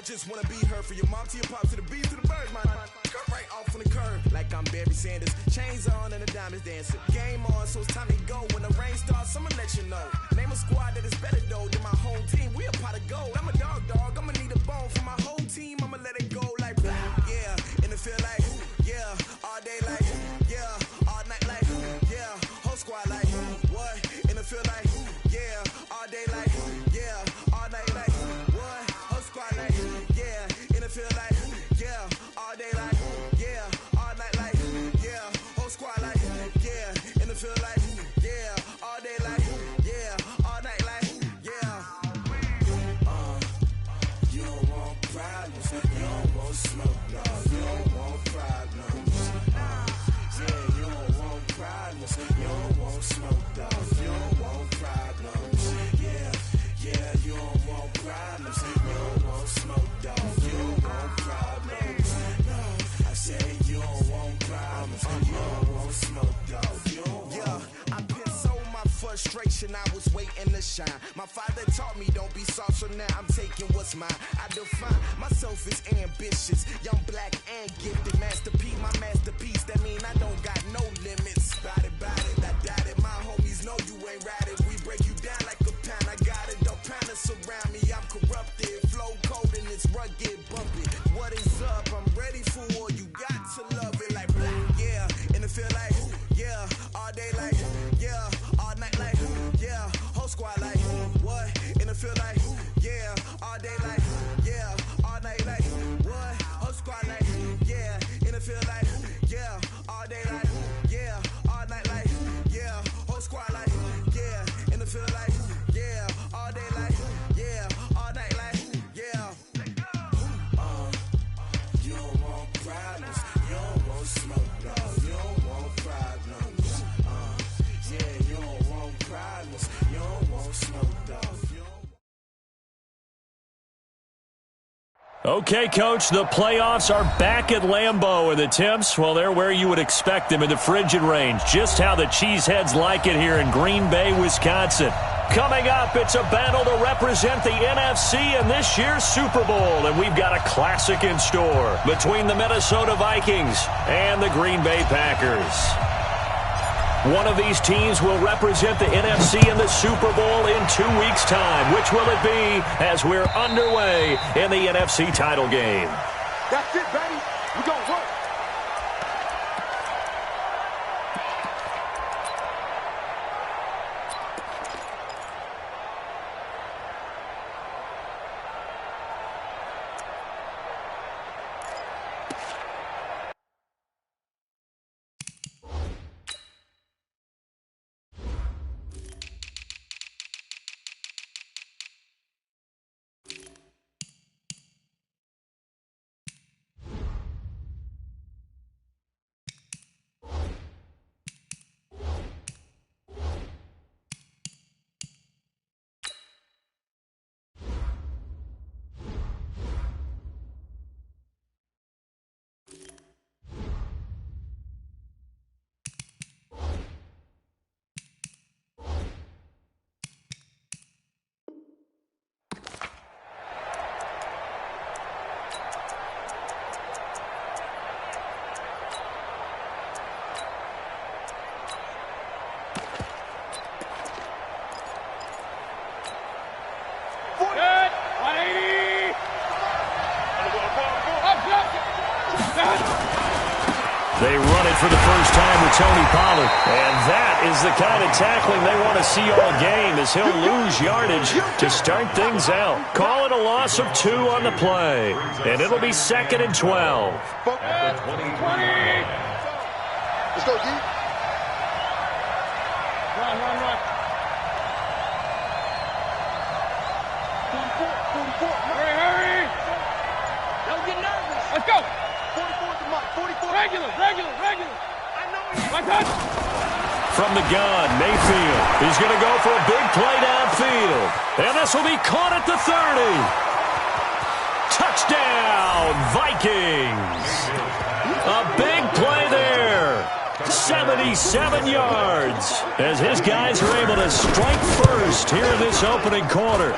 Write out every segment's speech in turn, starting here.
just wanna be her. For your mom to your pop to the beat to the bird, man. Cut right off on the curb, like I'm Barry Sanders. Chains on and the diamonds dancing. Game on, so it's time to go. When the rain starts, I'ma let you know. Name a squad that is better though than my home team. We a pot of gold. I'm a dog, I'ma need a bone for my whole team. I'ma let it go like, yeah. And it feel like, yeah. All day like, yeah. All night like, yeah. Whole squad like, what? And it feel like, yeah. All day like, yeah. All night like, what? Whole squad like, yeah. And it feel like, yeah. All day like, yeah. All night like, yeah. Whole squad like, yeah. And it feel like, yeah. All day like, yeah. All night like, yeah. You don't want problems. You don't want smoke, dog. You don't want problems. Yeah, you don't want problems. You don't want smoke, dog. You don't want problems. Yeah, you don't want problems. You don't want smoke, dog. You don't want problems. No, I said you don't want problems. You don't want smoke, dog. You don't want. Yeah, I put so my frustration. I was waiting to shine. My father taught me don't be soft, so now I'm taking what's mine. I define myself as ambitious, young, black, and gifted. Masterpiece, my masterpiece. That mean I don't got no limits. Bout it, I doubt it. My homies know you ain't ratted. We break you down like a pound. I got it, don't pound us around me. I'm corrupted, flow cold and it's rugged, bumpy. What is up? I'm ready for war. You got to love it like black, yeah. And it feel like, yeah. All day like, yeah. All night like, yeah. Whole squad like, what? And it feel like, yeah. All day like, yeah. All night like, what? Whole squad like, yeah. And it feel like, yeah. All day like, yeah. All night like, yeah. Whole squad like, yeah. And it feel like, yeah. All day like, yeah. All night like, yeah. You don't want problems. You don't want smoke, dog. You don't want problems. Yeah, you don't want problems. You don't want smoke, dog. Okay, Coach, the playoffs are back at Lambeau, and the temps, well, they're where you would expect them in the frigid range. Just how the Cheeseheads like it here in Green Bay, Wisconsin. Coming up, it's a battle to represent the NFC in this year's Super Bowl, and we've got a classic in store between the Minnesota Vikings and the Green Bay Packers. One of these teams will represent the NFC in the Super Bowl in 2 weeks' time. Which will it be as we're underway in the NFC title game? That's it, baby. We're going to work. They run it for the first time with Tony Pollard. And that is the kind of tackling they want to see all game, as he'll lose yardage to start things out. Call it a loss of 2 on the play. And it'll be 2nd and 12. 20. Let's go, D. Run. 44. Hurry. Don't get nervous. Let's go. 44 is the mark. 44. Regular. I know it. My touch. From the gun, Mayfield. He's going to go for a big play downfield. And this will be caught at the 30. Touchdown, Vikings. A big play there. 77 yards as his guys are able to strike first here in this opening quarter.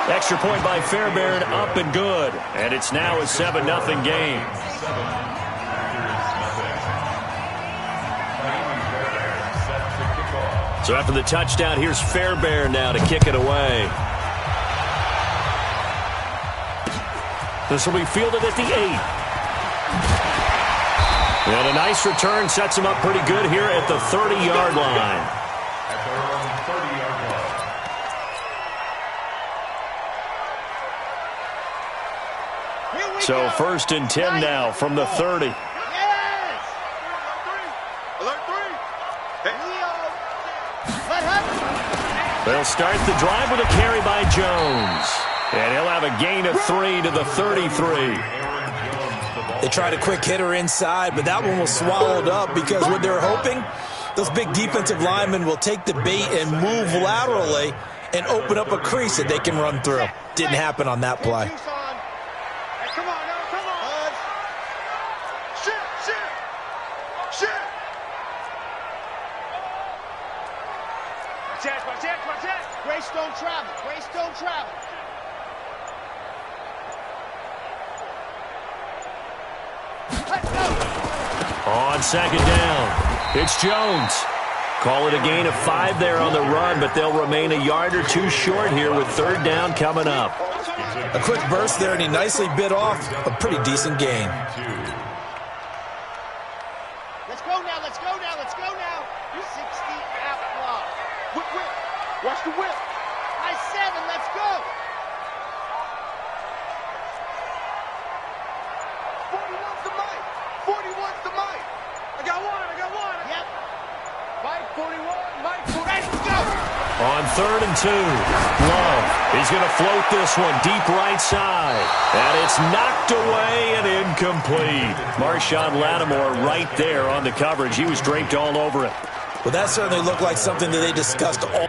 Extra point by Fairbairn, up and good. And it's now a 7-0 game. So after the touchdown, here's Fairbairn now to kick it away. This will be fielded at the 8. And a nice return sets him up pretty good here at the 30-yard line. So 1st and 10 now from the 30. They'll start the drive with a carry by Jones. And he'll have a gain of 3 to the 33. They tried a quick hitter inside, but that one was swallowed up because what they're hoping, those big defensive linemen will take the bait and move laterally and open up a crease that they can run through. Didn't happen on that play. Grace don't travel. Grace don't travel. Let's go. On 2nd down, it's Jones. Call it a gain of 5 there on the run, but they'll remain a yard or 2 short here with 3rd down coming up. A quick burst there, and he nicely bit off a pretty decent gain. Let's go now. Let's go now. Let's go now. 60 out block. Whip, whip. Watch the whip. High 7. Let's go. 41's the mic. 41's the mic. I got one. Yep. Mike 41. Mike 41. Let's go. On 3rd and 2, Love is going to float this one deep right side. And it's knocked away and incomplete. Marshawn Lattimore right there on the coverage. He was draped all over it. Well, that certainly looked like something that they discussed all.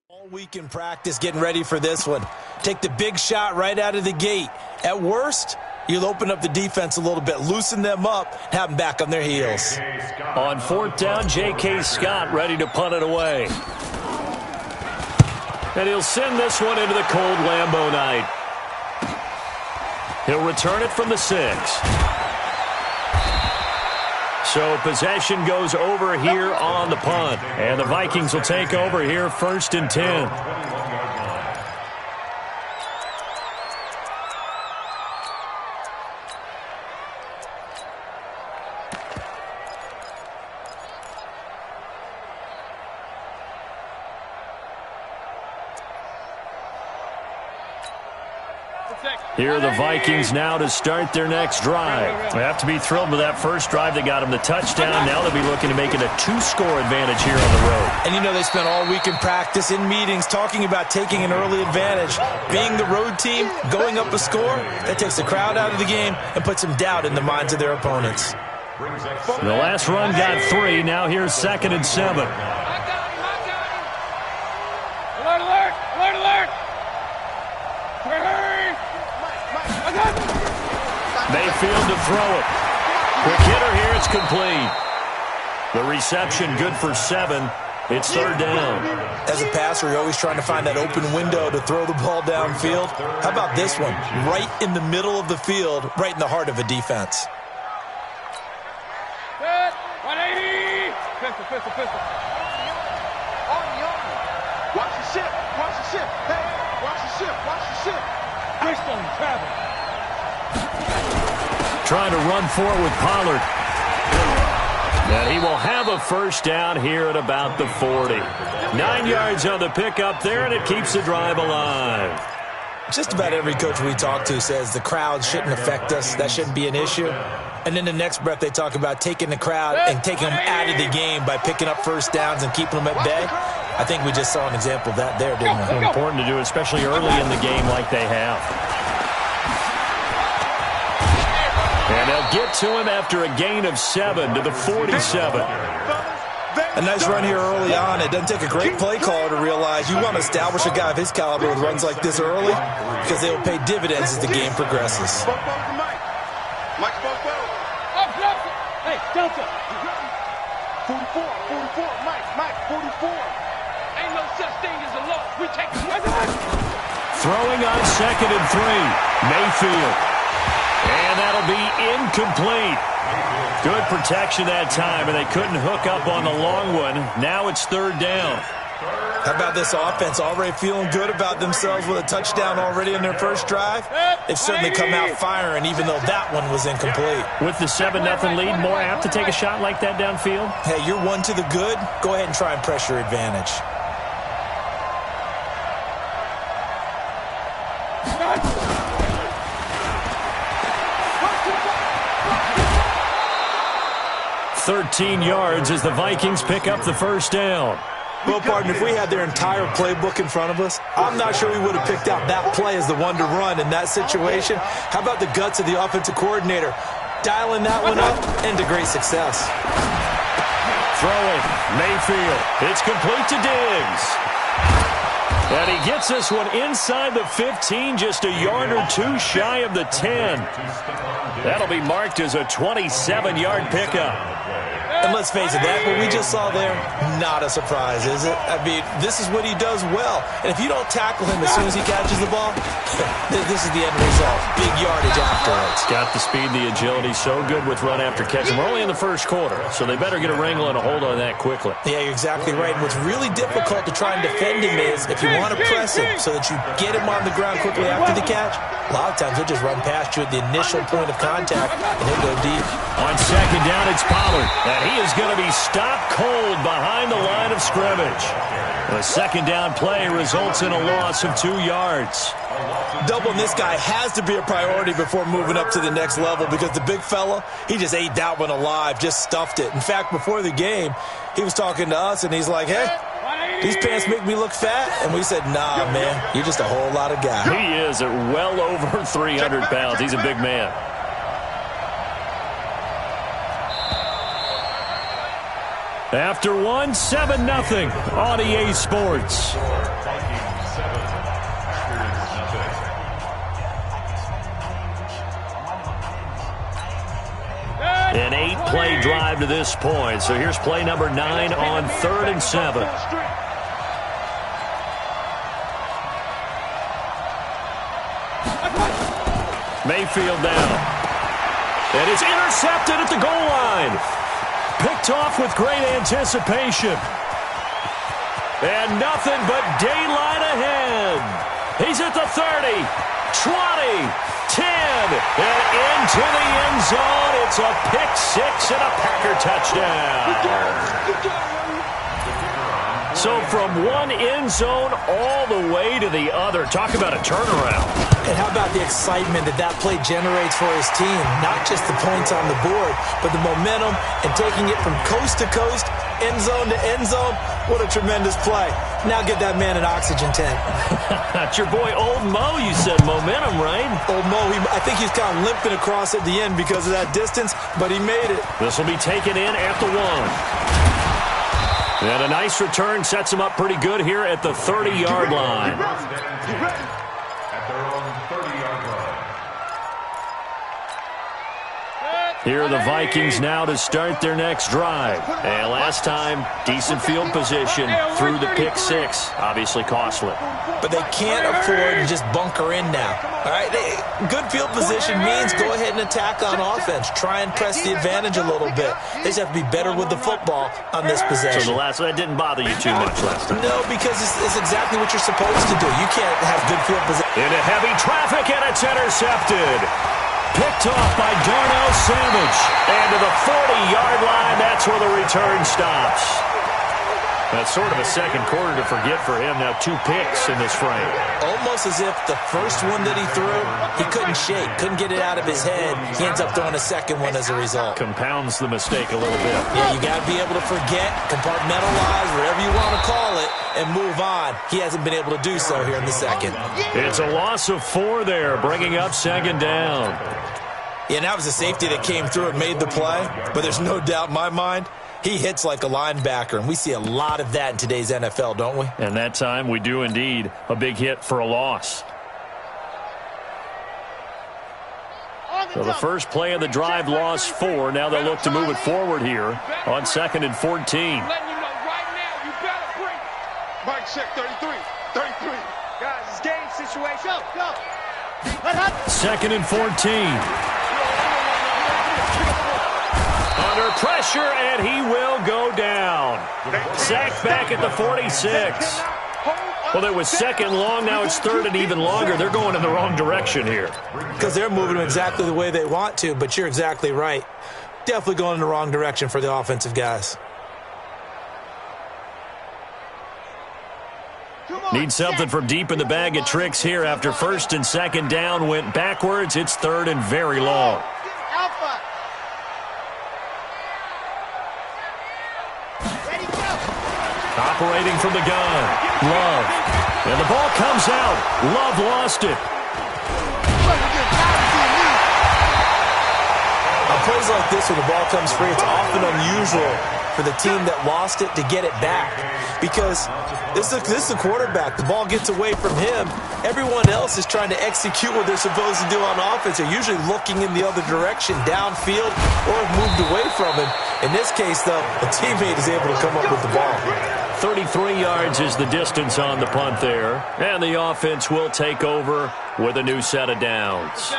All week in practice getting ready for this one. Take the big shot right out of the gate. At worst, you'll open up the defense a little bit, loosen them up, have them back on their heels. On 4th down, J.K. Scott ready to punt it away. And he'll send this one into the cold Lambeau night. He'll return it from the 6. So possession goes over here on the punt. And the Vikings will take over here 1st and 10. Here are the Vikings now to start their next drive. They have to be thrilled with that first drive that got them the touchdown. Now they'll be looking to make it a 2-score advantage here on the road. And you know they spent all week in practice, in meetings, talking about taking an early advantage. Being the road team, going up a score, that takes the crowd out of the game and puts some doubt in the minds of their opponents. The last run got 3. Now here's 2nd and 7. Alert, alert! Alert, alert! Mayfield to throw it. Quick hitter here, it's complete. The reception good for 7. It's 3rd down. As a passer, you're always trying to find that open window to throw the ball downfield. How about this one? Right in the middle of the field, right in the heart of a defense. Good. 180. Pistol. Watch the ship. Hey, watch the ship. Bristol travel. Trying to run forward with Pollard. And he will have a first down here at about the 40. 9 yards on the pickup there, and it keeps the drive alive. Just about every coach we talk to says the crowd shouldn't affect us. That shouldn't be an issue. And then the next breath they talk about taking the crowd and taking them out of the game by picking up first downs and keeping them at bay. I think we just saw an example of that there, didn't we? Important to do, especially early in the game like they have. And they'll get to him after a gain of 7 to the 47. A nice run here early on. It doesn't take a great play caller to realize you want to establish a guy of his caliber with runs like this early because they will pay dividends as the game progresses. Hey, Delta. 44, Mike, 44. Ain't no such thing as a loss. We take it. Throwing on 2nd and 3. Mayfield. And that'll be incomplete. Good protection that time, and they couldn't hook up on the long one. Now it's 3rd down. How about this offense already feeling good about themselves with a touchdown already in their first drive? They've certainly come out firing, even though that one was incomplete. With the 7-0 lead, more apt to take a shot like that downfield? Hey, you're one to the good. Go ahead and try and press your advantage. "13 yards as the Vikings pick up the first down. Well, partner, if we had their entire playbook in front of us, I'm not sure we would have picked out that play as the one to run in that situation. How about the guts of the offensive coordinator? Dialing that one up into great success. Throwing, Mayfield. It's complete to Diggs. And he gets this one inside the 15, just a yard or two shy of the 10. That'll be marked as a 27-yard pickup. And let's face it, that what we just saw there, not a surprise, is it? I mean, this is what he does well. And if you don't tackle him as soon as he catches the ball, this is the end result. Big yardage afterwards. Got the speed, the agility, so good with run after catch. And we're only in the first quarter, so they better get a wrangle and a hold on that quickly. Yeah, you're exactly right. And what's really difficult to try and defend him is if you want to press him so that you get him on the ground quickly after the catch, a lot of times he'll just run past you at the initial point of contact, and he'll go deep. On 2nd down, it's Pollard. And he is going to be stopped cold behind the line of scrimmage. The 2nd down play results in a loss of 2 yards. Doubling this guy has to be a priority before moving up to the next level because the big fella, he just ate that one alive, just stuffed it. In fact, before the game, he was talking to us, and he's like, hey, these pants make me look fat? And we said, nah, man, you're just a whole lot of guy. He is at well over 300 pounds. He's a big man. After one, 7-0 on EA Sports. An 8-play drive to this point. So here's play number 9 on 3rd and 7. Mayfield down. And it's intercepted at the goal line. Picked off with great anticipation. And nothing but daylight ahead. He's at the 30, 20, 10, and into the end zone. It's a pick-6 and a Packer touchdown. So from one end zone all the way to the other. Talk about a turnaround. And how about the excitement that play generates for his team? Not just the points on the board, but the momentum and taking it from coast to coast, end zone to end zone. What a tremendous play. Now get that man an oxygen tank. That's your boy Old Mo. You said momentum, right? Old Mo, I think he's kind of limping across at the end because of that distance, but he made it. This will be taken in at the 1. And a nice return sets him up pretty good here at the 30-yard line. Here are the Vikings now to start their next drive. And last time, decent field position through the pick-6. Obviously costly. But they can't afford to just bunker in now. All right, good field position means go ahead and attack on offense. Try and press the advantage a little bit. They just have to be better with the football on this possession. So that didn't bother you too much last time? No, because it's exactly what you're supposed to do. You can't have good field position. Into heavy traffic, and it's intercepted. Picked off by Darnell Savage. And to the 40-yard line, that's where the return stops. That's sort of a second quarter to forget for him. Now 2 picks in this frame. Almost as if the first one that he threw, he couldn't shake, couldn't get it out of his head. He ends up throwing a second one as a result. Compounds the mistake a little bit. Yeah, you got to be able to forget, compartmentalize, whatever you want to call it, and move on. He hasn't been able to do so here in the second. It's a loss of 4 there, bringing up second down. Yeah, and that was a safety that came through and made the play, but there's no doubt in my mind, he hits like a linebacker, and we see a lot of that in today's NFL, don't we? And that time we do indeed. A big hit for a loss. So the first play of the drive lost 4. Now they'll look to move it forward here on 2nd and 14. Letting you know right now, you better bring it. Mike, check 33. 33. Guys, it's game situation. Go. 2nd and 14. Under pressure, and he will go down. Sacked back at the 46. Well, it was second long. Now it's third and even longer. They're going in the wrong direction here. Because they're moving them exactly the way they want to, but you're exactly right. Definitely going in the wrong direction for the offensive guys. Need something from deep in the bag of tricks here. After 1st and 2nd down went backwards, it's 3rd and very long. Operating from the gun, Love. And the ball comes out. Love lost it. On plays like this, when the ball comes free, it's often unusual for the team that lost it to get it back. Because this is the quarterback. The ball gets away from him. Everyone else is trying to execute what they're supposed to do on offense. They're usually looking in the other direction, downfield, or have moved away from him. In this case, though, a teammate is able to come up with the ball. 33 yards is the distance on the punt there. And the offense will take over with a new set of downs.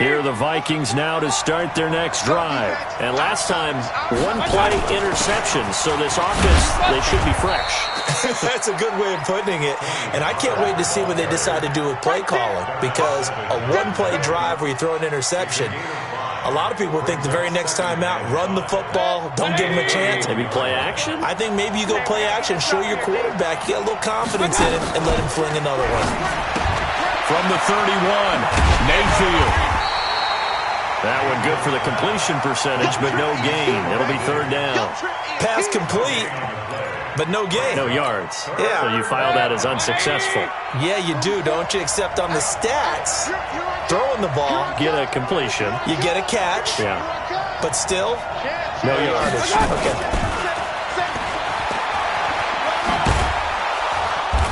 Here are the Vikings now to start their next drive. And last time, 1 play interception. So this offense, they should be fresh. That's a good way of putting it. And I can't wait to see what they decide to do with play calling. Because a 1-play drive where you throw an interception, a lot of people think the very next time out, run the football, don't give him a chance. Maybe play action? I think maybe you go play action, show your quarterback, you get a little confidence in him, and let him fling another one. From the 31, Mayfield. That one good for the completion percentage, but no gain. It'll be 3rd down. Pass complete, but no gain. No yards. Yeah. So you file that as unsuccessful. Yeah, you do, don't you? Except on the stats, throwing the ball. Get a completion. You get a catch. Yeah. But still, no yardage. Okay.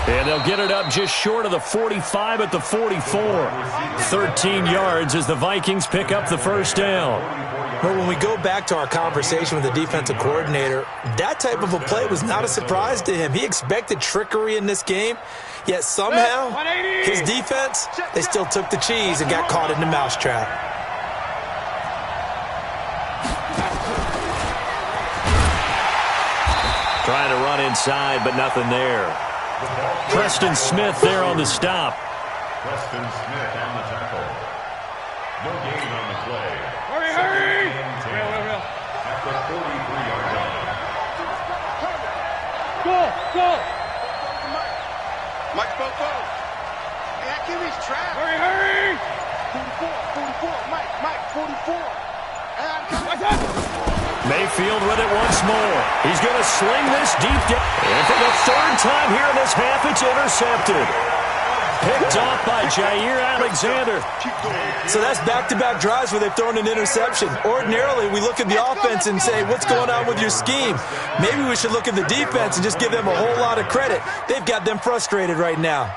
And they'll get it up just short of the 45 at the 44. 13 yards as the Vikings pick up the first down. Well, when we go back to our conversation with the defensive coordinator, that type of a play was not a surprise to him. He expected trickery in this game, yet somehow his defense, they still took the cheese and got caught in the mousetrap. Trying to run inside, but nothing there. Preston Smith there on the stop. Preston Smith on the tackle. No gain on the play. Hurry! At the 43-yard line. Go! Mike, go! Hey, that kid is trapped. Hurry! 44, Mike, 44. Mayfield with it once more. He's going to sling this deep down. And for the 3rd time here in this half, it's intercepted. Picked off by Jair Alexander. So that's back-to-back drives where they've thrown an interception. Ordinarily, we look at the offense and say, what's going on with your scheme? Maybe we should look at the defense and just give them a whole lot of credit. They've got them frustrated right now.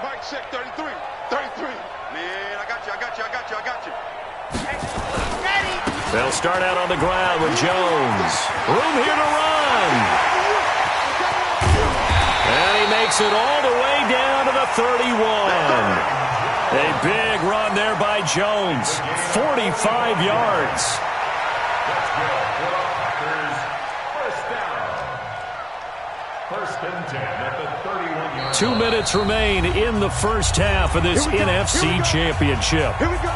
Mike, check 33. 33. Man, I got you. They'll start out on the ground with Jones. Room here to run. And he makes it all the way down to the 31. A big run there by Jones. 45 yards. First and 10 at the 31-yard 2 minutes remain in the first half of this NFC Championship. Here we go.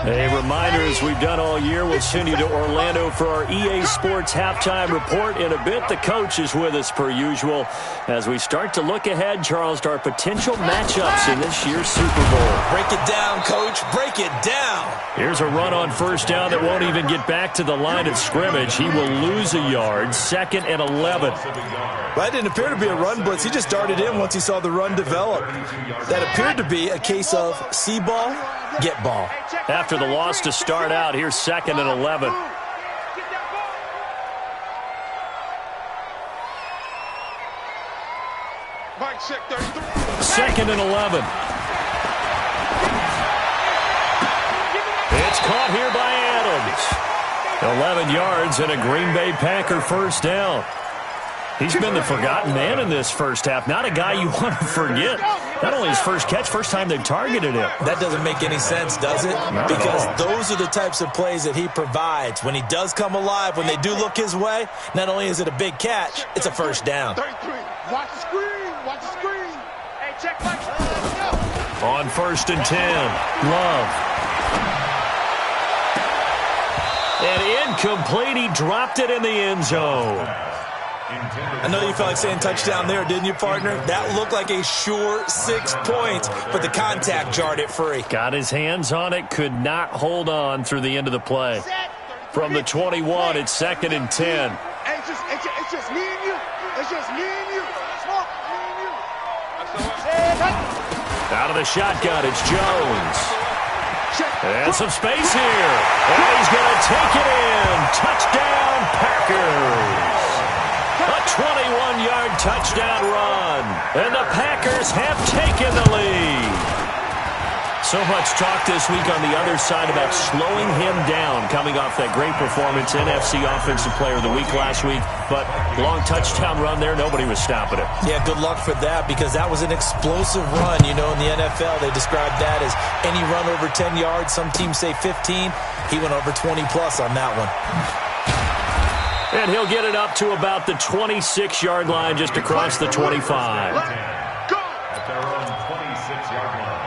A reminder, as we've done all year, we'll send you to Orlando for our EA Sports Halftime Report in a bit. The coach is with us per usual as we start to look ahead, Charles, to our potential matchups in this year's Super Bowl. Break it down, Coach. Break it down. Here's a run on first down that won't even get back to the line of scrimmage. He will lose a yard. 2nd and 11. Well, that didn't appear to be a run blitz. He just darted in once he saw the run develop. That appeared to be a case of see ball, get ball. After the loss to start out, here's 2nd and 11. Second and 11. It's caught here by Adams. 11 yards and a Green Bay Packer first down. He's been the forgotten man in this first half. Not a guy you want to forget. Not only his first catch, first time they've targeted him. That doesn't make any sense, does it? Because those are the types of plays that he provides. When he does come alive, when they do look his way, not only is it a big catch, it's a first down. Watch the screen. Watch the screen. Hey, check back. On 1st and 10, Love. And incomplete. He dropped it in the end zone. I know you felt like saying touchdown there, didn't you, partner? That looked like a sure 6 points, but the contact jarred it free. Got his hands on it, could not hold on through the end of the play. From the 21, it's 2nd and 10. Hey, it's just me and you. It's just me and you. Smoke, me and you. Out of the shotgun, it's Jones. And some space here. And he's going to take it in. Touchdown, Packers. A 21-yard touchdown run. And the Packers have taken the lead. So much talk this week on the other side about slowing him down, coming off that great performance, NFC Offensive Player of the Week last week. But long touchdown run there, nobody was stopping it. Yeah, good luck for that, because that was an explosive run. You know, in the NFL, they describe that as any run over 10 yards. Some teams say 15. He went over 20-plus on that one. And he'll get it up to about the 26-yard line, just across the 25. At their own 26-yard line.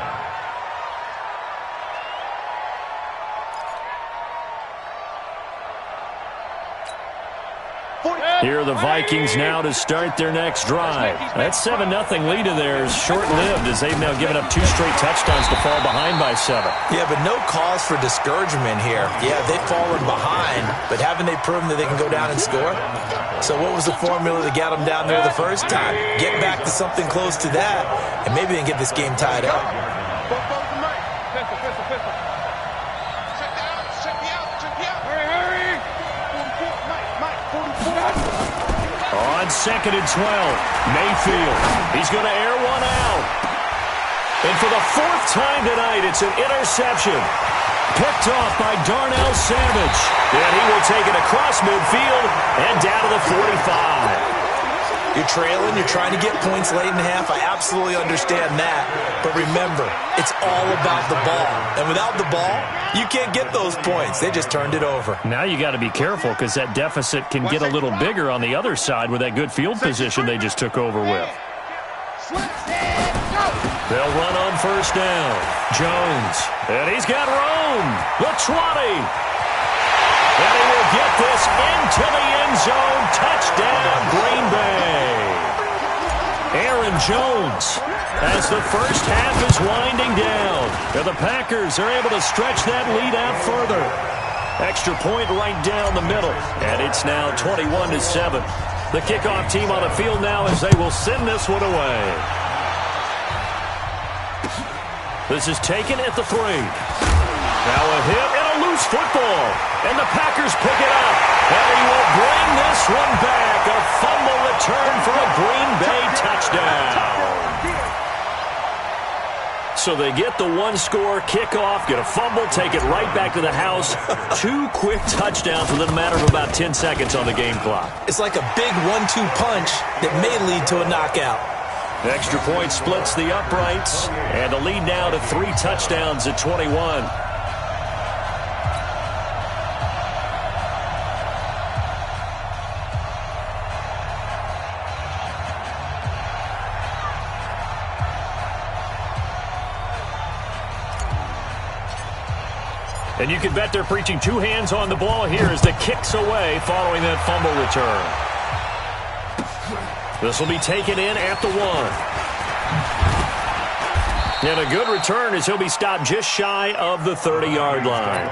Here are the Vikings now to start their next drive. That 7-0 lead of theirs short-lived, as they've now given up 2 straight touchdowns to fall behind by 7. Yeah, but no cause for discouragement here. Yeah, they've fallen behind, but haven't they proven that they can go down and score? So what was the formula to get them down there the first time? Get back to something close to that, and maybe they can get this game tied up. On 2nd and 12, Mayfield. He's going to air one out. And for the 4th time tonight, it's an interception. Picked off by Darnell Savage. And he will take it across midfield and down to the 45. You're trailing, you're trying to get points late in half. I absolutely understand that. But remember, it's all about the ball. And without the ball, you can't get those points. They just turned it over. Now you got to be careful, because that deficit can get a little bigger on the other side with that good field position they just took over with. They'll run on first down. Jones. And he's got room. The 20. And he will get this into the end zone. Touchdown, Green Bay. Aaron Jones, as the first half is winding down. And the Packers are able to stretch that lead out further. Extra point right down the middle. And it's now 21-7. The kickoff team on the field now, as they will send this one away. This is taken at the 3. Now a hit and a loose football. And the Packers pick it up. And he will bring this one back. A fumble return for a Green Bay touchdown. So they get the 1-score kickoff, get a fumble, take it right back to the house. 2 quick touchdowns within a matter of about 10 seconds on the game clock. It's like a big 1-2 punch that may lead to a knockout. Extra point splits the uprights, and the lead now to 3 touchdowns at 21. And you can bet they're preaching two hands on the ball here as the kick's away following that fumble return. This will be taken in at the 1. And a good return as he'll be stopped just shy of the 30-yard line.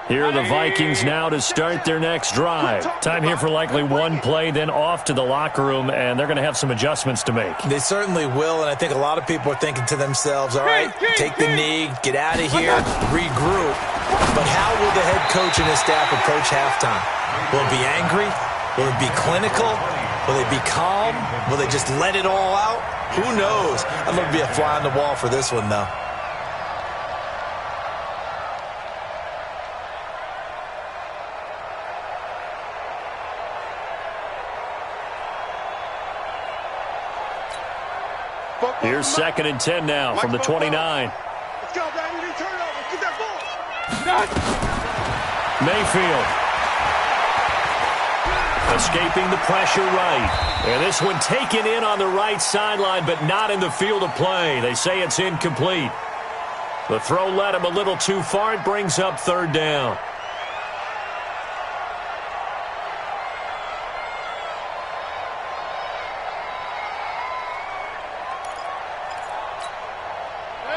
Here are the Vikings now to start their next drive. Time here for likely one play, then off to the locker room, and they're going to have some adjustments to make. They certainly will, and I think a lot of people are thinking to themselves, all right, take the knee, get out of here, regroup. But how will the head coach and his staff approach halftime? Will it be angry? Will it be clinical? Will they be calm? Will they just let it all out? Who knows? I'm going to be a fly on the wall for this one, though. Here's 2nd and 10 now from the 29. Let's go, baby. Turnover. Get that ball. Mayfield. Escaping the pressure right. And this one taken in on the right sideline, but not in the field of play. They say it's incomplete. The throw led him a little too far. It brings up 3rd down.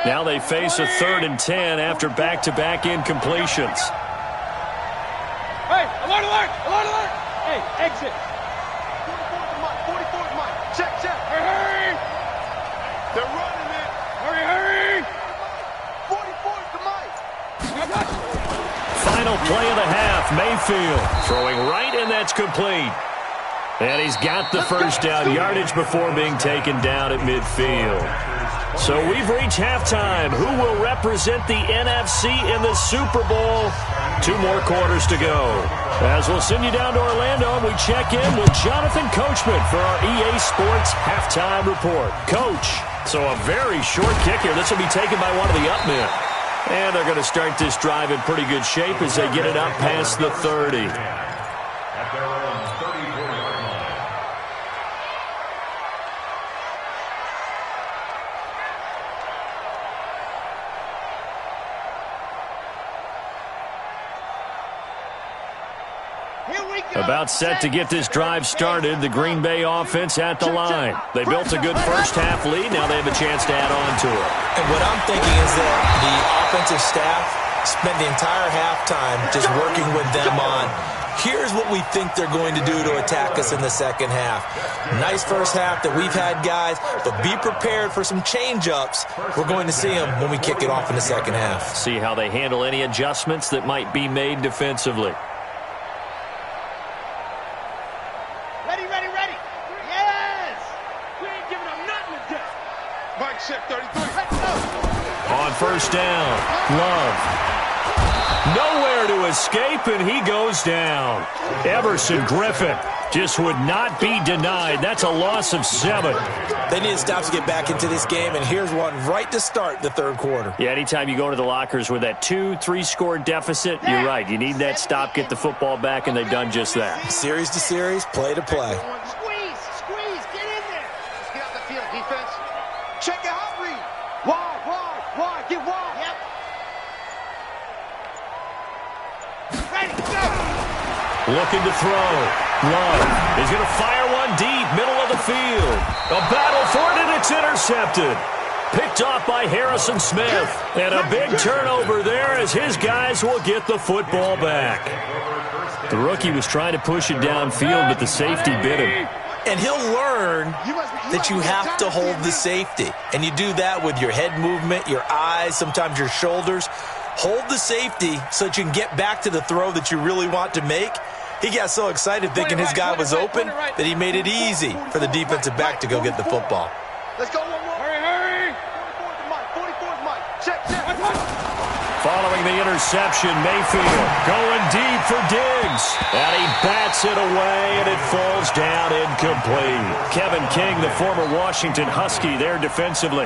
Now they face a 3rd and 10 after back-to-back incompletions. Hey, alert, alert, alert, alert. Hey, exit. 44's the mic, 44's the mic. Check, check. Hurry, hurry. They're running it. Hurry, hurry. 44's the mic. I got you. Final play of the half, Mayfield throwing right, and that's complete. And he's got the first down yardage before being taken down at midfield. So we've reached halftime. Who will represent the NFC in the Super Bowl? 2 more quarters to go. As we'll send you down to Orlando, and we check in with Jonathan Coachman for our EA Sports Halftime Report. Coach, so a very short kick here. This will be taken by one of the up men. And they're going to start this drive in pretty good shape as they get it up past the 30. At their own 34-yard line. About set to get this drive started. The Green Bay offense at the line. They built a good first-half lead. Now they have a chance to add on to it. And what I'm thinking is that the offensive staff spent the entire halftime just working with them on, here's what we think they're going to do to attack us in the second half. Nice first half that we've had, guys, but be prepared for some change-ups. We're going to see them when we kick it off in the second half. See how they handle any adjustments that might be made defensively. Ready, ready, ready. Yes. We ain't giving them nothing to do. Mike check 33. Let's go. On first down, Love. Nowhere to escape, and he goes down. Everson Griffin just would not be denied. That's a loss of 7. They need to stop to get back into this game, and here's one right to start the third quarter. Yeah, anytime you go to the lockers with that 2-3 score deficit, you're right. You need that stop, get the football back, and they've done just that. Series to series, play to play. Squeeze, squeeze, get in there. Let's get out the field, defense. Check your hot read. Wide, get wide. Yep. Ready, go. Looking to throw. Love is going to fire one deep, middle of the field. A battle for it, and it's intercepted. Picked off by Harrison Smith. And a big turnover there as his guys will get the football back. The rookie was trying to push it downfield, but the safety bit him. And he'll learn that you have to hold the safety. And you do that with your head movement, your eyes, sometimes your shoulders. Hold the safety so that you can get back to the throw that you really want to make. He got so excited thinking his guy was open that he made it easy for the defensive back to go get the football. Let's go one more. Hurry, hurry. 44's the mic. Check. Following the interception. Mayfield going deep for Diggs. And he bats it away, and it falls down incomplete. Kevin King, the former Washington Husky, there defensively.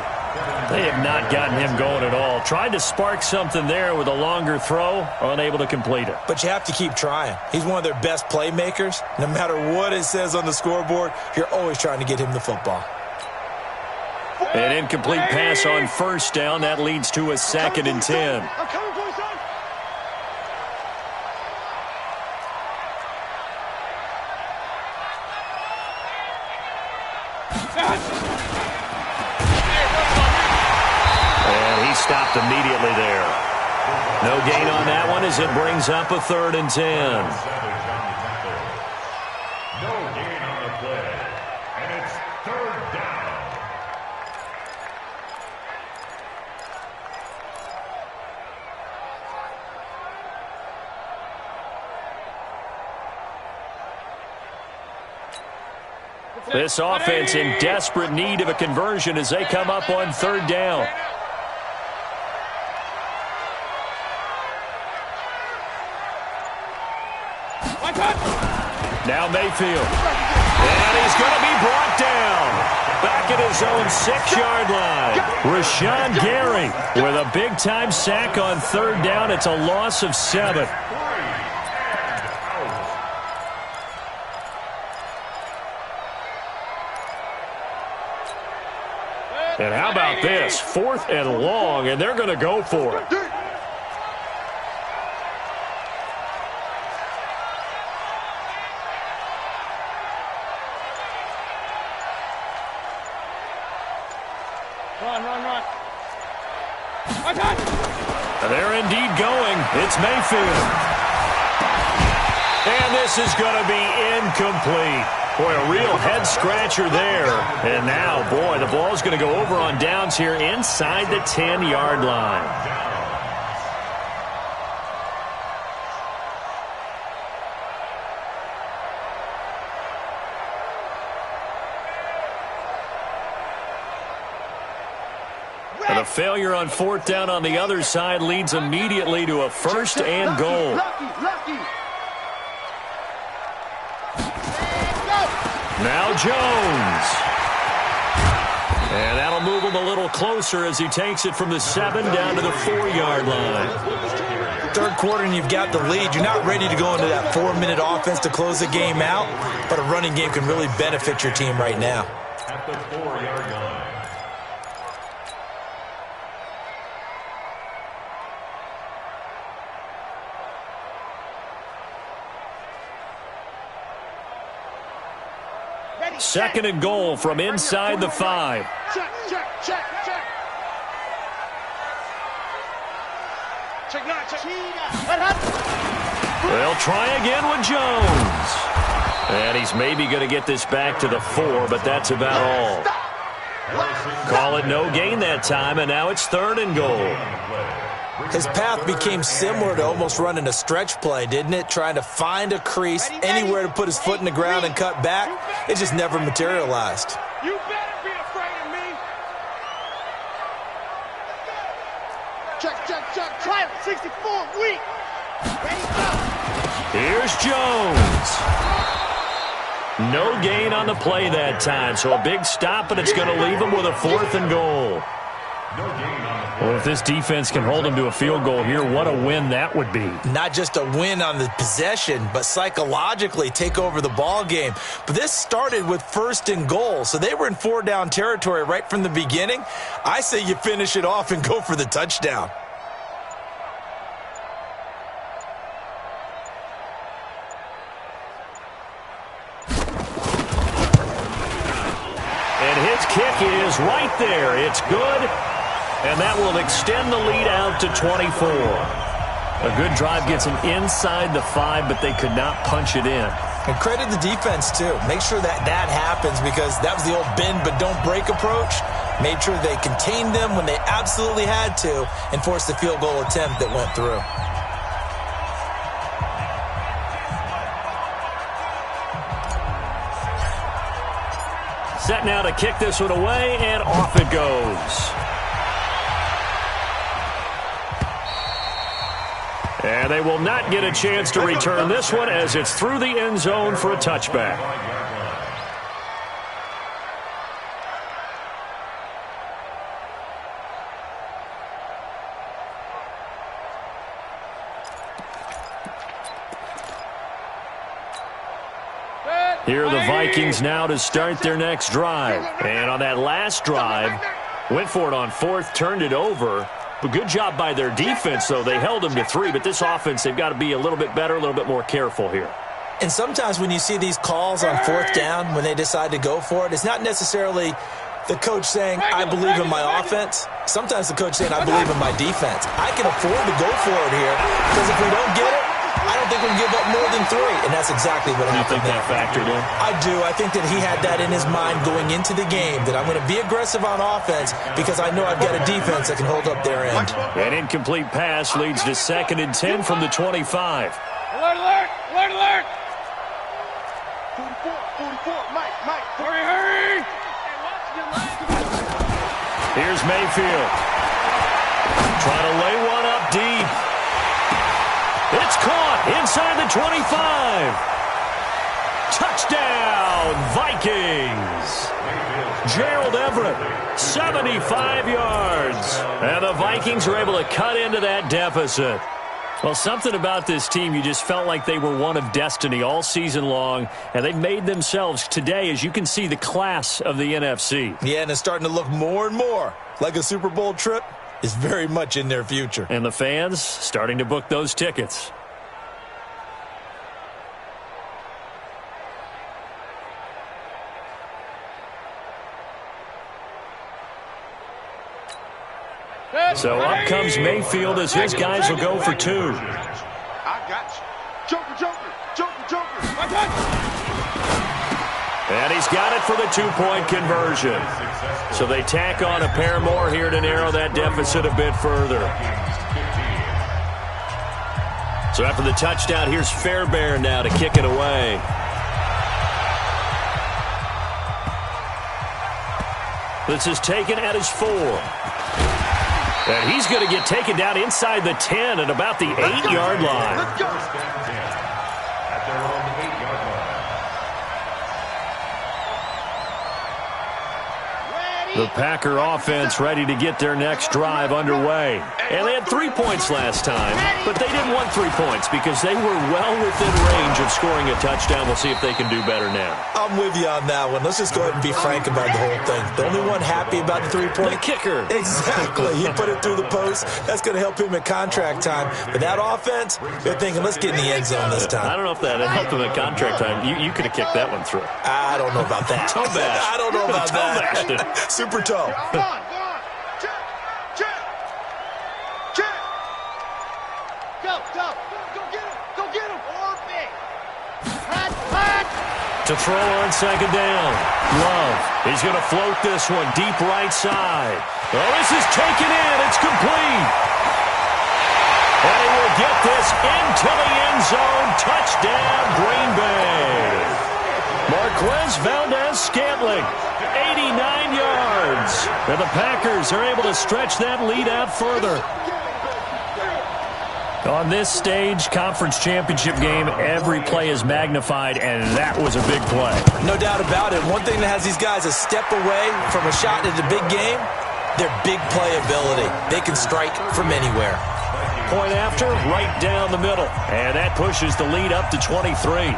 They have not gotten him going at all. Tried to spark something there with a longer throw, unable to complete it. But you have to keep trying. He's one of their best playmakers. No matter what it says on the scoreboard, you're always trying to get him the football. An incomplete pass on first down. That leads to a 2nd and 10. And he stopped immediately there. No gain on that one as it brings up a 3rd and 10. This offense in desperate need of a conversion as they come up on 3rd down. Now Mayfield. And he's going to be brought down. Back at his own 6-yard line. Rashawn Gary with a big-time sack on 3rd down. It's a loss of 7. And how about this? 4th and long, and they're going to go for it. Run. And they're indeed going. It's Mayfield. And this is going to be incomplete. Boy, a real head-scratcher there. And now, boy, the ball's going to go over on downs here inside the 10-yard line. And a failure on 4th down on the other side leads immediately to a 1st and goal. Now Jones. And that'll move him a little closer as he takes it from the 7 down to the 4-yard line. 3rd quarter and you've got the lead. You're not ready to go into that 4-minute offense to close the game out, but a running game can really benefit your team right now. At the 4-yard line. Second and goal from inside the 5. Check. They'll try again with Jones. And he's maybe going to get this back to the 4, but that's about all. Call it no gain that time, and now it's 3rd and goal. His path became similar to almost running a stretch play, didn't it? Trying to find a crease, anywhere to put his foot in the ground and cut back. It just never materialized. You better be afraid of me. Check. Try it. 64, weak. Ready, go. Here's Jones. No gain on the play that time, so a big stop, and it's going to leave him with a 4th and goal. Well, if this defense can hold them to a field goal here, what a win that would be. Not just a win on the possession, but psychologically take over the ball game. But this started with 1st and goal, so they were in 4-down territory right from the beginning. I say you finish it off and go for the touchdown. And his kick is right there. It's good. And that will extend the lead out to 24. A good drive gets them inside the 5, but they could not punch it in. And credit the defense, too. Make sure that happens because that was the old bend but don't break approach. Made sure they contained them when they absolutely had to and forced the field goal attempt that went through. Set now to kick this one away, and off it goes. And they will not get a chance to return this one as it's through the end zone for a touchback. Here are the Vikings now to start their next drive. And on that last drive, went for it on fourth, turned it over. But good job by their defense, though. They held them to 3, but this offense, they've got to be a little bit better, a little bit more careful here. And sometimes when you see these calls on fourth down, when they decide to go for it, it's not necessarily the coach saying, I believe in my offense. Sometimes the coach saying, I believe in my defense. I can afford to go for it here because if we don't get it, I don't think we'll give up more than 3, and that's exactly what happened. You think that factored in? I do. I think that he had that in his mind going into the game, that I'm going to be aggressive on offense because I know I've got a defense that can hold up their end. An incomplete pass leads to 2nd and 10 from the 25. Alert, alert, alert, alert. 44, Mike, hurry, hurry. Here's Mayfield. Trying to lay one up deep. It's caught inside the 25. Touchdown, Vikings. Gerald Everett, 75 yards. And the Vikings are able to cut into that deficit. Well, something about this team, you just felt like they were one of destiny all season long, and they made themselves today, as you can see, the class of the NFC. Yeah, and it's starting to look more and more like a Super Bowl trip is very much in their future. And the fans starting to book those tickets. So up comes Mayfield as his guys will go for 2. I got you. Joker. And he's got it for the 2-point conversion. So they tack on a pair more here to narrow that deficit a bit further. So after the touchdown, here's Fairbairn now to kick it away. This is taken at his 4. And he's going to get taken down inside the 10 at about the 8-yard line. Let's go. At their own 8-yard line. The Packer offense ready to get their next drive underway. And they had 3 points last time, but they didn't want 3 points because they were well within range of scoring a touchdown. We'll see if they can do better now. I'm with you on that one. Let's just go ahead and be frank about the whole thing. The only one happy about the 3-point. The kicker. Exactly. He put it through the post. That's going to help him at contract time. But that offense, they're thinking, let's get in the end zone this time. I don't know if that helped him at contract time. You could have kicked that one through. I don't know about that. Toe bash. I don't know about Toe bashed it. that. Super toe. Go on. Check. Go get him. Orbit. Hot. To throw on 2nd down. Love. He's going to float this one deep right side. Oh, this is taken in. It's complete. And he will get this into the end zone. Touchdown, Green Bay. Marquez Valdez-Scantling, 89 yards. And the Packers are able to stretch that lead out further. On this stage, conference championship game, every play is magnified, and that was a big play. No doubt about it. One thing that has these guys a step away from a shot at the big game, their big playability. They can strike from anywhere. Point after, right down the middle. And that pushes the lead up to 23.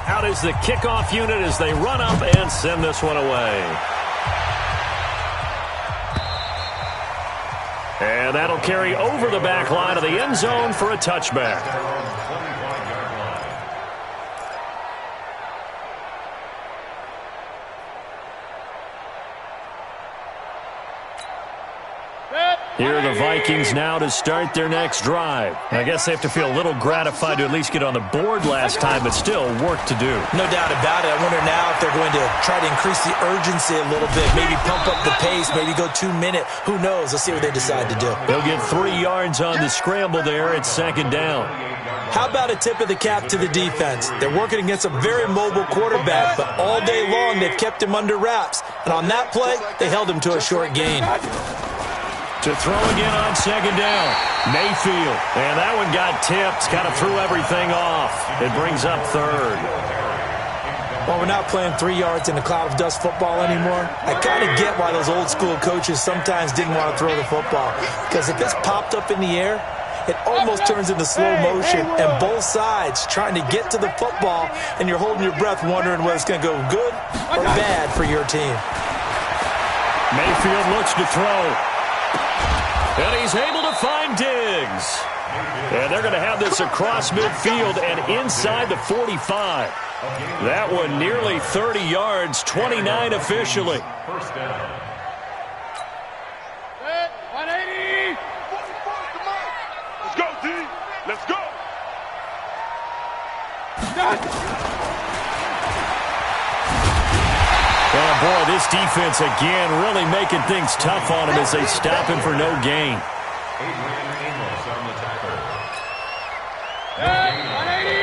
Out is the kickoff unit as they run up and send this one away. And that'll carry over the back line of the end zone for a touchback. Here are the Vikings now to start their next drive. I guess they have to feel a little gratified to at least get on the board last time, but still work to do. No doubt about it. I wonder now if they're going to try to increase the urgency a little bit, maybe pump up the pace, maybe go 2-minute. Who knows? Let's see what they decide to do. They'll get 3 yards on the scramble there at 2nd down. How about a tip of the cap to the defense? They're working against a very mobile quarterback, but all day long they've kept him under wraps. And on that play, they held him to a short gain. To throw again on second down. Mayfield. And that one got tipped. Kind of threw everything off. It brings up third. Well, we're not playing 3 yards in a cloud of dust football anymore. I kind of get why those old school coaches sometimes didn't want to throw the football. Because if it's popped up in the air, it almost turns into slow motion. And both sides trying to get to the football, and you're holding your breath wondering whether it's going to go good or bad for your team. Mayfield looks to throw. And he's able to find Diggs. And they're going to have this across midfield and inside the 45. That one nearly 30 yards, 29 officially. First down. 180. Let's go, D. Let's go. Oh, boy, this defense again really making things tough on him as they stop him for no gain. Adrian Amos on the tackle. 180.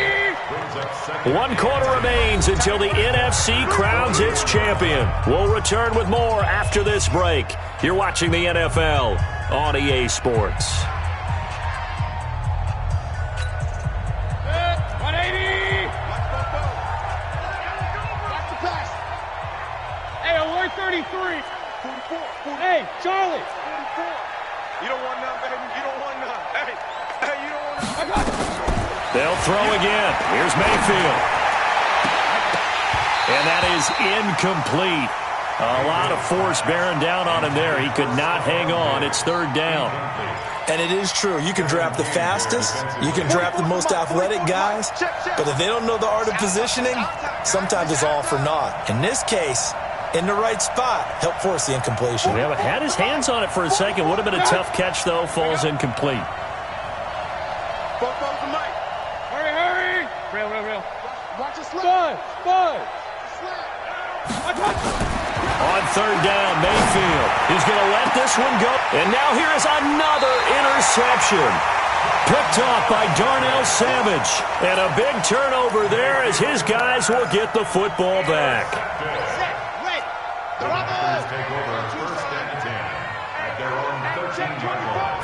1 quarter remains until the NFC crowns its champion. We'll return with more after this break. You're watching the NFL on EA Sports. 180. Back to pass. Hey, alert 33. 44. Hey, Charlie. 44. You don't want none, baby. You don't want none. Hey, you don't want none. I got it. They'll throw again. Here's Mayfield. And that is incomplete. A lot of force bearing down on him there. He could not hang on. It's third down. And it is true. You can draft the fastest. You can draft the most athletic guys. But if they don't know the art of positioning, sometimes it's all for naught. In this case, in the right spot, help force the incompletion. Yeah, but had his hands on it for a second. Would have been a tough catch, though. Falls incomplete. Hurry. Real. Watch it slide. On third down, Mayfield. He's going to let this one go. And now here is another interception. Picked off by Darnell Savage. And a big turnover there as his guys will get the football back. Packers take over first and 10 at their own 13-yard line.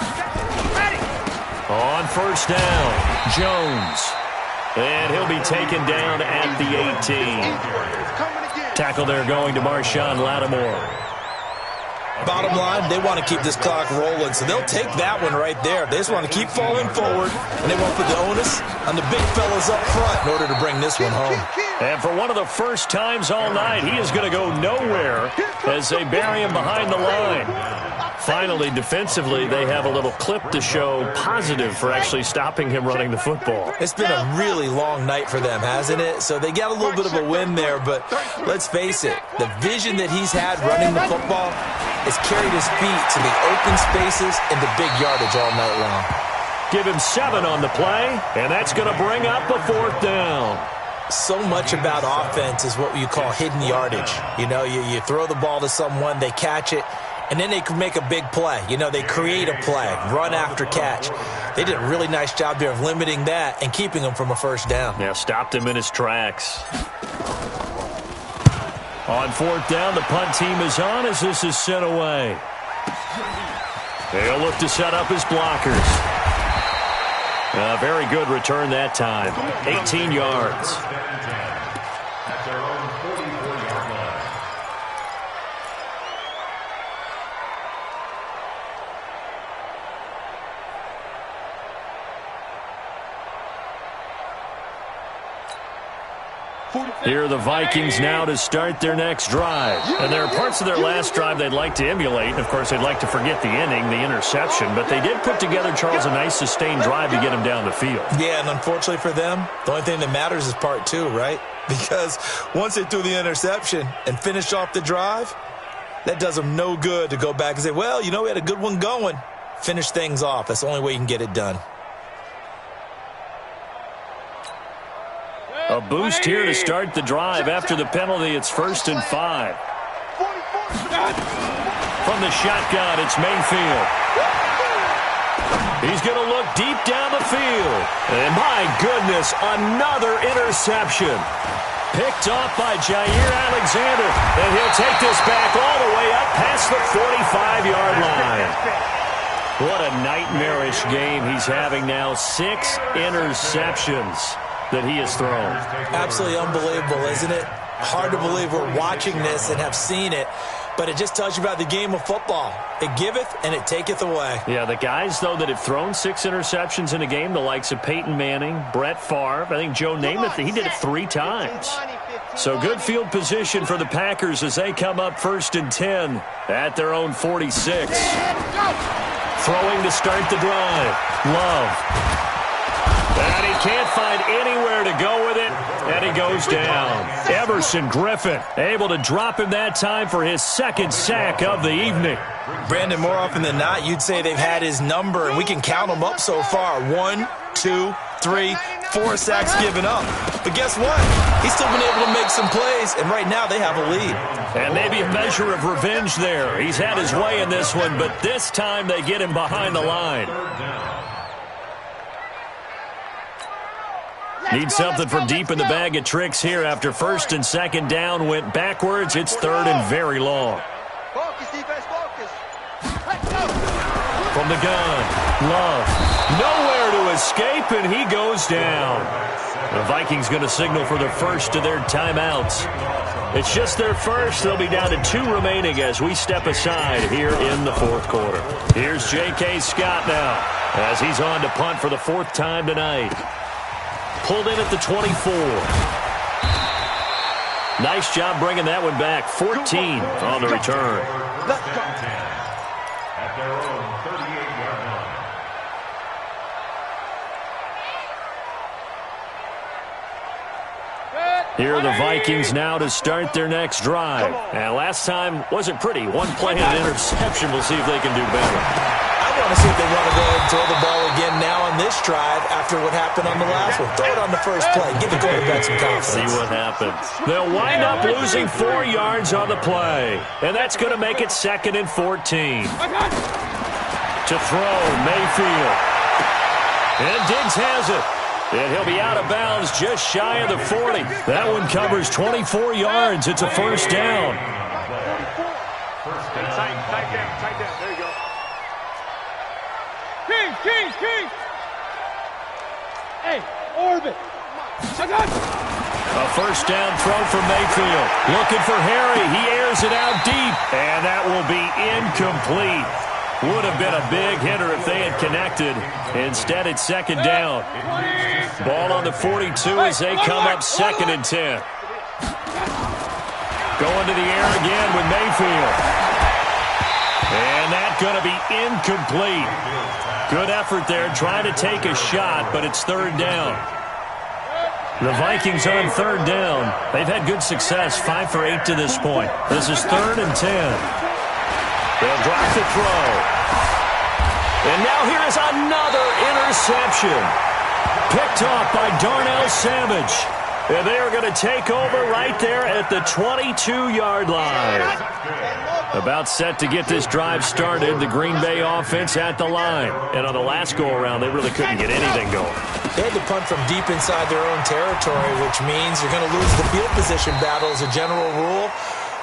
On first down, Jones. And he'll be taken down at the 18. Tackle there going to Marshawn Lattimore. Bottom line, they want to keep this clock rolling, so they'll take that one right there. They just want to keep falling forward, and they won't put the onus on the big fellas up front in order to bring this one home. And for one of the first times all night, he is going to go nowhere as they bury him behind the line. Finally, defensively, they have a little clip to show positive for actually stopping him running the football. It's been a really long night for them, hasn't it? So they got a little bit of a win there, but let's face it, the vision that he's had running the football has carried his feet to the open spaces and the big yardage all night long. Give him 7 on the play, and that's going to bring up a 4th down. So much about offense is what you call hidden yardage. You know, you throw the ball to someone, they catch it, and then they can make a big play. You know, they create a play, run after catch. They did a really nice job there of limiting that and keeping him from a first down. Yeah, stopped him in his tracks. On 4th down, the punt team is on as this is sent away. They'll look to set up his blockers. A very good return that time. 18 yards. At their own 44-yard line. Here are the Vikings now to start their next drive. And there are parts of their last drive they'd like to emulate. And, of course, they'd like to forget the ending, the interception. But they did put together, Charles, a nice sustained drive to get him down the field. Yeah, and unfortunately for them, the only thing that matters is part 2, right? Because once they threw the interception and finished off the drive, that does them no good to go back and say, well, you know, we had a good one going. Finish things off. That's the only way you can get it done. A boost here to start the drive. After the penalty, it's 1st and 5. From the shotgun, it's Mayfield. He's going to look deep down the field. And my goodness, another interception. Picked off by Jair Alexander. And he'll take this back all the way up past the 45-yard line. What a nightmarish game he's having now. 6 interceptions that he has thrown. Absolutely unbelievable, isn't it? Hard to believe we're watching this and have seen it, but it just tells you about the game of football. It giveth and it taketh away. Yeah, the guys, though, that have thrown 6 interceptions in a game, the likes of Peyton Manning, Brett Favre, I think Joe Namath, he did it 3 times. So good field position for the Packers as they come up 1st and 10 at their own 46. Throwing to start the drive. Love. And he can't find anywhere to go with it, and he goes down. Everson Griffin able to drop him that time for his 2nd sack of the evening. Brandon, more often than not, you'd say they've had his number, and we can count them up so far. 1, 2, 3, 4 sacks given up. But guess what? He's still been able to make some plays, and right now they have a lead. And maybe a measure of revenge there. He's had his way in this one, but this time they get him behind the line. Need something from deep in the bag of tricks here after 1st and 2nd down went backwards. It's 3rd and very long. From the gun, Love. Nowhere to escape, and he goes down. The Vikings going to signal for the first of their timeouts. It's just their first. They'll be down to 2 remaining as we step aside here in the 4th quarter. Here's J.K. Scott now as he's on to punt for the 4th time tonight. Pulled in at the 24. Nice job bringing that one back. 14 on the return. At their own 38-yard line. Here are the Vikings now to start their next drive. And last time wasn't pretty. 1 play and an interception. We'll see if they can do better. I want to see if they want to go ahead and throw the ball again now on this drive after what happened on the last one. Throw it on the first play. Give the quarterback some confidence. See what happens. They'll wind up losing 4 yards on the play. And that's going to make it 2nd and 14. To throw, Mayfield. And Diggs has it. And he'll be out of bounds just shy of the 40. That one covers 24 yards. It's a 1st down. Tight down. There you go. King. Hey, orbit. A 1st down throw for Mayfield. Looking for Harry. He airs it out deep. And that will be incomplete. Would have been a big hitter if they had connected. Instead, it's 2nd down. Ball on the 42 as they come up 2nd and 10. Going to the air again with Mayfield. And that's going to be incomplete. Good effort there, trying to take a shot, but it's 3rd down. The Vikings on 3rd down. They've had good success, 5 for 8 to this point. This is 3rd and 10. They'll drop the throw. And now here is another interception. Picked off by Darnell Savage. And they are going to take over right there at the 22-yard line. About set to get this drive started. The Green Bay offense at the line. And on the last go-around, they really couldn't get anything going. They had to punt from deep inside their own territory, which means you're going to lose the field position battle as a general rule.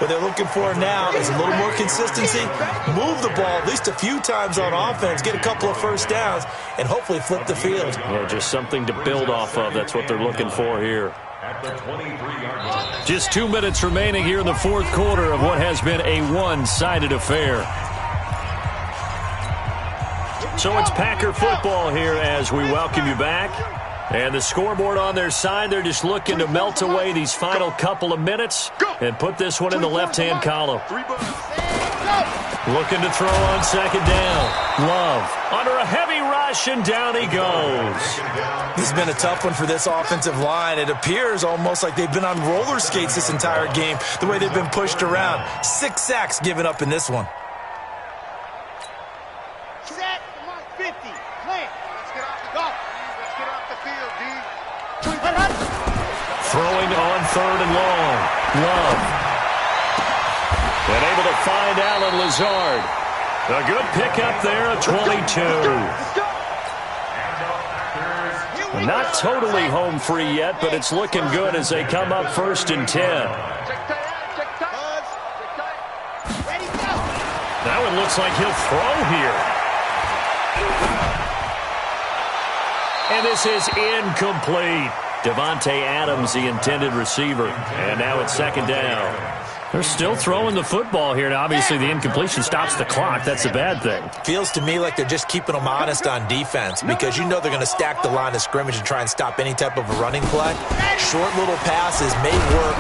What they're looking for now is a little more consistency, move the ball at least a few times on offense, get a couple of 1st downs, and hopefully flip the field. Yeah, just something to build off of. That's what they're looking for here. At the 23-yard line. Just 2 minutes remaining here in the 4th quarter of what has been a one-sided affair. So it's Packer football here as we welcome you back. And the scoreboard on their side, they're just looking to melt away these final couple of minutes and put this one in the left-hand column. Looking to throw on 2nd down. Love under a heavy rush, and down he goes. This has been a tough one for this offensive line. It appears almost like they've been on roller skates this entire game, the way they've been pushed around. 6 sacks given up in this one. Set, 50. Plant. Let's get off the golf. Let's get off the field, D. Throwing on 3rd and long. Love. And able to find Alan Lazard. A good pickup there at 22. Not totally home free yet, but it's looking good as they come up 1st and 10. That one looks like he'll throw here. And this is incomplete. Devontae Adams, the intended receiver. And now it's second down. They're still throwing the football here. Now, obviously, the incompletion stops the clock. That's a bad thing. Feels to me like they're just keeping them honest on defense because you know they're going to stack the line of scrimmage and try and stop any type of a running play. Short little passes may work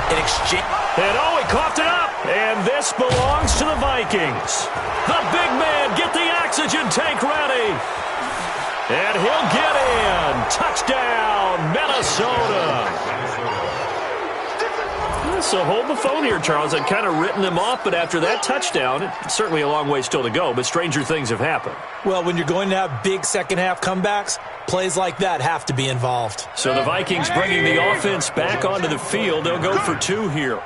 in exchange. And he coughed it up. And this belongs to the Vikings. The big man, get the oxygen tank ready. And he'll get in. Touchdown, Minnesota. So hold the phone here, Charles. I'd kind of written them off, but after that touchdown, it's certainly a long way still to go, but stranger things have happened. Well, when you're going to have big second-half comebacks, plays like that have to be involved. So the Vikings bringing the offense back onto the field. They'll go for two here.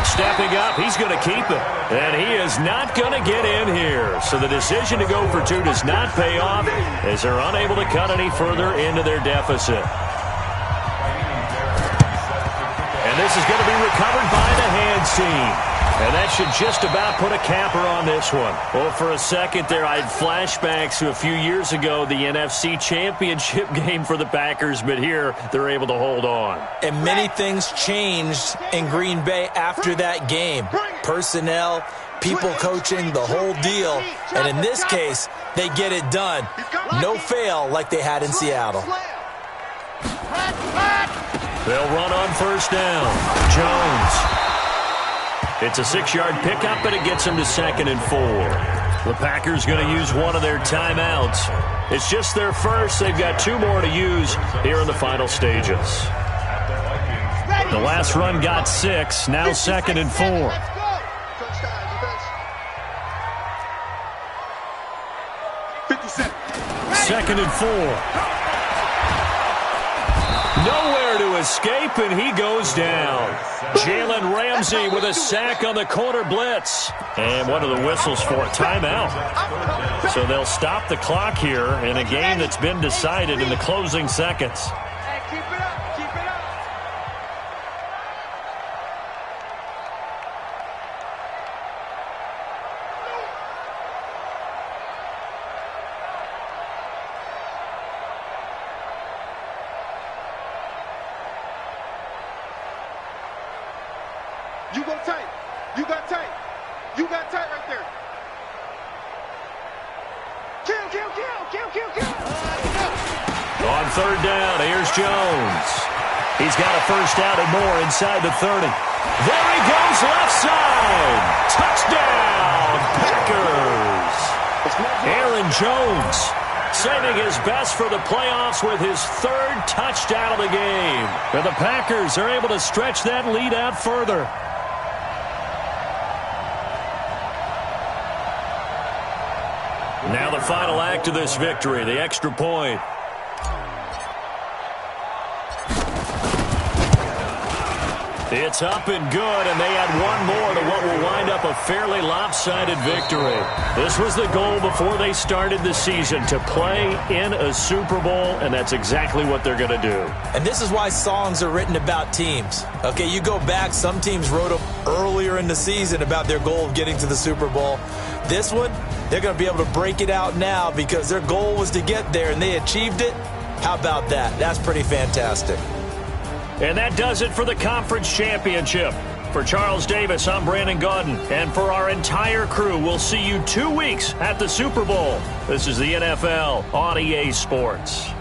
Stepping up, he's going to keep it. And he is not going to get in here. So the decision to go for two does not pay off as they're unable to cut any further into their deficit. And this is going to be recovered by the hands team. And that should just about put a capper on this one. Well, for a second there, I had flashbacks to a few years ago, the NFC Championship game for the Packers, but here they're able to hold on. And many things changed in Green Bay after that game. Personnel, people coaching, the whole deal. And in this case, they get it done. No fail like they had in Seattle. They'll run on first down. Jones. It's a 6-yard pickup, but it gets them to 2nd and 4. The Packers going to use one of their timeouts. It's just their first. They've got 2 more to use here in the final stages. The last run got 6. Now 2nd and 4. 2nd and 4. Nowhere to escape, and he goes down. Jalen Ramsey with a sack on the corner blitz. And what are the whistles for? Timeout. So they'll stop the clock here in a game that's been decided in the closing seconds. Keep it up. Keep it up. You go tight. You got tight. You got tight right there. Kill, kill, kill, kill, kill, kill. On third down, here's Jones. He's got a first down and more inside the 30. There he goes, left side. Touchdown, Packers. Aaron Jones saving his best for the playoffs with his 3rd touchdown of the game. And the Packers are able to stretch that lead out further. Now the final act of this victory, the extra point. It's up and good, and they add one more to what will wind up a fairly lopsided victory. This was the goal before they started the season, to play in a Super Bowl, and that's exactly what they're going to do. And this is why songs are written about teams. Okay, you go back, some teams wrote them earlier in the season about their goal of getting to the Super Bowl. This one, they're going to be able to break it out now because their goal was to get there, and they achieved it. How about that? That's pretty fantastic. And that does it for the conference championship. For Charles Davis, I'm Brandon Gaudin. And for our entire crew, we'll see you 2 weeks at the Super Bowl. This is the NFL on EA Sports.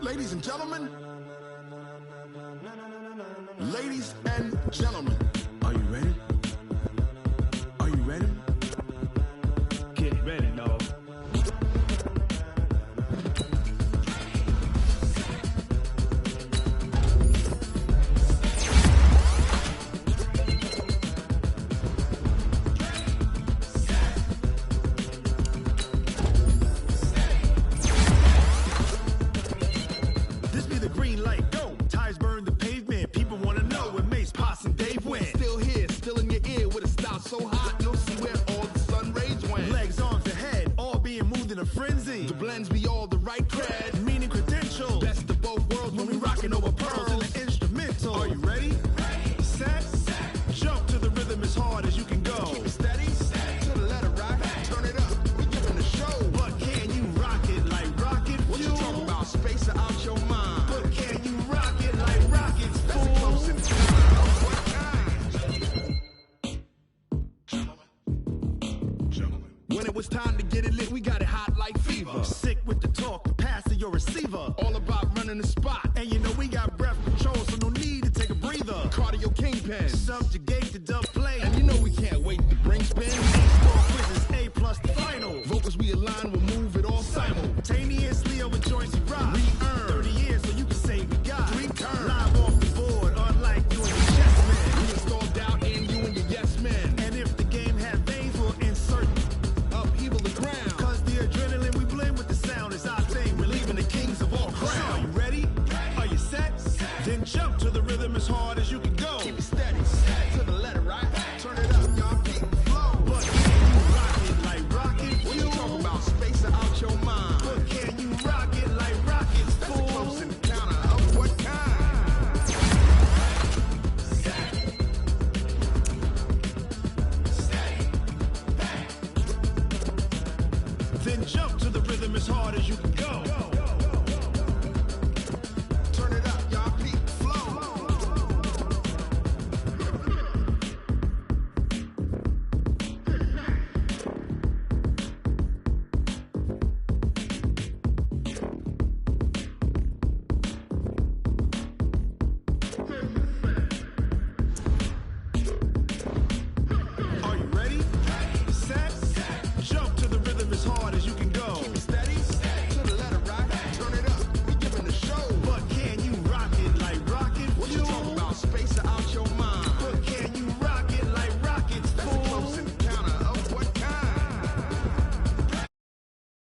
Ladies and gentlemen. Ladies and gentlemen. Are you ready? Are you ready? Get ready, dog. This be the green light, go. Tires burn the pavement. People want to know where Mace, Potts, and Dave went. Still here, still in your ear with a style so hot, you'll see where all the sun rays went. Legs, arms, and head, all being moved in a frenzy. The blends be all the right cred. Meaning credentials. Best of both worlds When we rocking over pearls in the instrumental. Are you ready? Set, jump to the rhythm as hard as you can go. Keep it steady, to the letter right. Turn it up, we giving the show. But can you rock it like rocket What you fuel? talking about? Space or out your mind? But can you rock it like rockets, That's a close fool? encounter of what kind? Gentlemen. When it was time to get it lit, we got it hot like fever. Sick with the talk, the pass to your receiver. All about running the spot. And you know we got breath control, so no need to take a breather. Cardio kingpin. Subjugate the dub play. And you know we can't wait to bring spin. A-star quizzes, A plus the final. Vocals we align, we'll move it all Simultaneously over joints we rock. Re-earn. 30 years so you can say we got. Return. Live off the board, unlike you and your chess We man. install doubt in you and your yes men. And if the game had veins, we'll insert. Upheaval the ground. Cause the adrenaline we blend with the sound is our thing. We're leaving the kings of all crowns. So are you ready? Are you set? Then jump to the rhythm as hard as you can go. Keep it steady. To the letter right. Turn it up, y'all. Keep it flow. But can you rock it like rocket What you fuel? talking about? Space or out your mind? But can you rock it like rockets, That's a fool? close encounter of what kind? Then jump to the rhythm as hard as you can go.